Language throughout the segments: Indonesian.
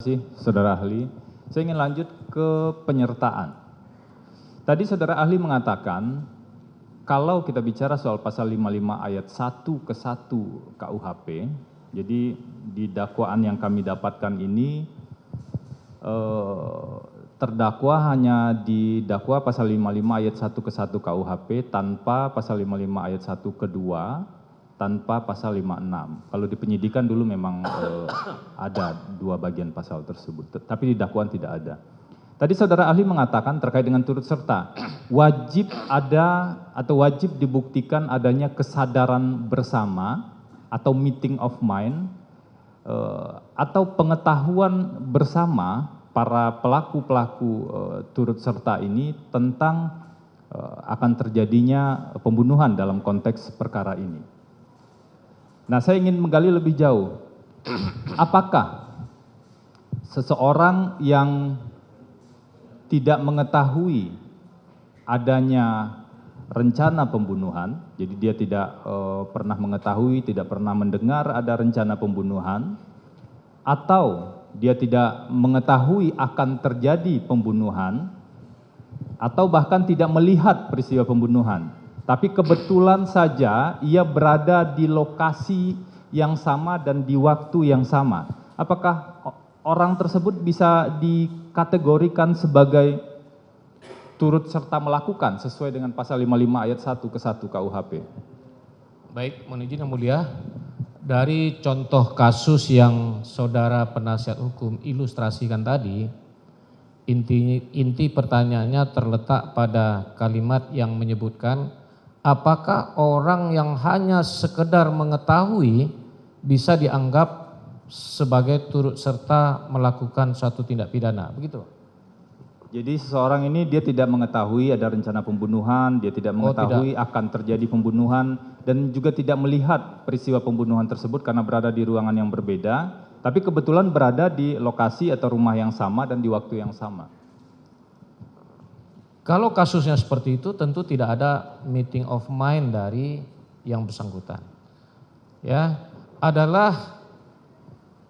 Terima kasih, Saudara Ahli. Saya ingin lanjut ke penyertaan. Tadi Saudara Ahli mengatakan, kalau kita bicara soal pasal 55 ayat 1 ke 1 KUHP, jadi di dakwaan yang kami dapatkan ini, terdakwa hanya didakwa pasal 55 ayat 1 ke 1 KUHP tanpa pasal 55 ayat 1 ke 2, tanpa pasal 56. Kalau di penyidikan dulu memang ada dua bagian pasal tersebut, tapi di dakwaan tidak ada. Tadi Saudara Ahli mengatakan terkait dengan turut serta, wajib ada atau wajib dibuktikan adanya kesadaran bersama atau meeting of mind, atau pengetahuan bersama para pelaku-pelaku turut serta ini tentang akan terjadinya pembunuhan dalam konteks perkara ini. Nah, saya ingin menggali lebih jauh. Apakah seseorang yang tidak mengetahui adanya rencana pembunuhan, jadi dia tidak pernah mengetahui, tidak pernah mendengar ada rencana pembunuhan, atau dia tidak mengetahui akan terjadi pembunuhan, atau bahkan tidak melihat peristiwa pembunuhan, tapi kebetulan saja ia berada di lokasi yang sama dan di waktu yang sama. Apakah orang tersebut bisa dikategorikan sebagai turut serta melakukan sesuai dengan pasal 55 ayat 1 ke 1 KUHP? Baik, mohon izin yang mulia. Dari contoh kasus yang saudara penasihat hukum ilustrasikan tadi, inti pertanyaannya terletak pada kalimat yang menyebutkan apakah orang yang hanya sekedar mengetahui bisa dianggap sebagai turut serta melakukan suatu tindak pidana, begitu? Jadi seseorang ini dia tidak mengetahui ada rencana pembunuhan, dia tidak mengetahui akan terjadi pembunuhan, dan juga tidak melihat peristiwa pembunuhan tersebut karena berada di ruangan yang berbeda, tapi kebetulan berada di lokasi atau rumah yang sama dan di waktu yang sama. Kalau kasusnya seperti itu tentu tidak ada meeting of mind dari yang bersangkutan. Ya, adalah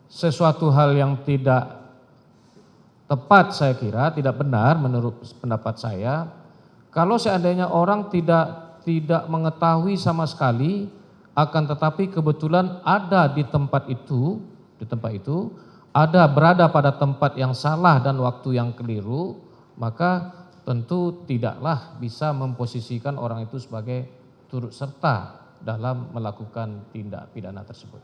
sesuatu hal yang tidak tepat, saya kira tidak benar menurut pendapat saya. Kalau seandainya orang tidak mengetahui sama sekali, akan tetapi kebetulan ada di tempat itu, ada berada pada tempat yang salah dan waktu yang keliru, maka tentu tidaklah bisa memposisikan orang itu sebagai turut serta dalam melakukan tindak pidana tersebut.